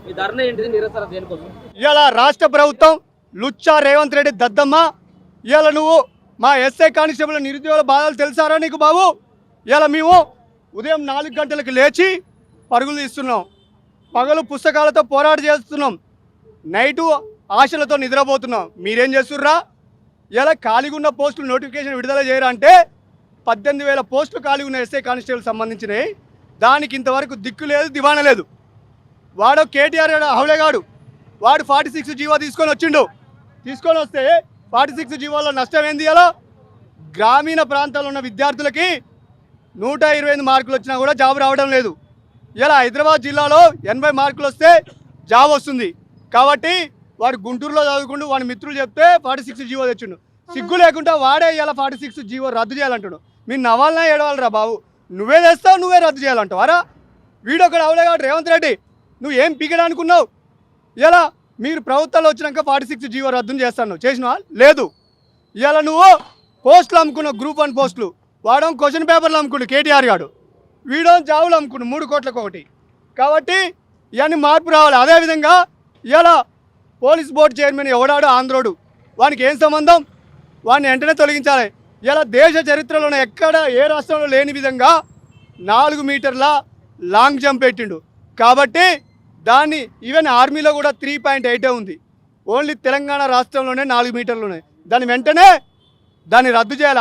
ఈ ధర్నా ఏంటిది, నిరసన దేనికోసం? ఇవాళ రాష్ట్ర ప్రభుత్వం లుచ్చా రేవంత్ రెడ్డి దద్దమ్మ, ఇవాళ నువ్వు మా ఎస్ఐ కానిస్టేబుల్ నిరుద్యోగుల బాధలు తెలుసారా నీకు బాబు? ఇవాళ మేము ఉదయం 4 గంటలకు లేచి పరుగులు తీస్తున్నాం, పగలు పుస్తకాలతో పోరాటం చేస్తున్నాం, నైటు ఆశలతో నిద్రపోతున్నాం. మీరేం చేస్తుర్రా? ఇలా ఖాళీగా ఉన్న పోస్టులు నోటిఫికేషన్ విడుదల చేయరా అంటే 18,000 పోస్టులు ఖాళీగా ఉన్న ఎస్ఐ కానిస్టేబుల్ సంబంధించినవి. దానికి ఇంతవరకు దిక్కు లేదు, దివాణా లేదు. వాడు కేటీఆర్ హౌలేగాడు, వాడు 46 జీవో తీసుకొని వచ్చిండు. తీసుకొని వస్తే 46 జీవోలో నష్టం ఏంది? అలా గ్రామీణ ప్రాంతాల్లో ఉన్న విద్యార్థులకి 125 మార్కులు వచ్చినా కూడా జాబ్ రావడం లేదు. ఇలా హైదరాబాద్ జిల్లాలో 80 మార్కులు వస్తే జాబ్ వస్తుంది. కాబట్టి వాడు గుంటూరులో చదువుకుంటూ వాడి మిత్రులు చెప్తే 46 జీవో తెచ్చిండు. సిగ్గు లేకుండా వాడే ఇలా 46 జీవో రద్దు చేయాలంటాడు. మీరు నవ్వాలన్నా ఏడవాలరా బాబు? నువ్వే తెస్తావు, నువ్వే రద్దు చేయాలంటావు. అరా వీడొకడు అవలేగాడు రేవంత్ రెడ్డి, నువ్వు ఏం పీకడానుకున్నావు? ఇలా మీరు ప్రభుత్వాలు వచ్చినాక 46 జీవో రద్దు చేస్తాను, చేసినా లేదు. ఇలా నువ్వు పోస్టులు అమ్ముకున్నావు, గ్రూప్ 1 పోస్టులు. వాడో క్వశ్చన్ పేపర్లు అమ్ముకుండు కేటీఆర్ గాడు, వీడో జాబులు అమ్ముకుండు 3 కోట్లకు ఒకటి. కాబట్టి ఇవన్నీ మార్పు రావాలి. అదేవిధంగా ఇలా పోలీస్ బోర్డు చైర్మన్ ఎవడాడు ఆంధ్రోడు, వానికి ఏం సంబంధం? వాడిని వెంటనే తొలగించాలి. ఇలా దేశ చరిత్రలోనే ఎక్కడ ఏ రాష్ట్రంలో లేని విధంగా 4 మీటర్ల లాంగ్ జంప్ పెట్టిండు. కాబట్టి దాన్ని ఈవెన్ ఆర్మీలో కూడా 3.8 ఉంది. ఓన్లీ తెలంగాణ రాష్ట్రంలోనే 4 మీటర్లు ఉన్నాయి. దాన్ని వెంటనే రద్దు చేయాలి.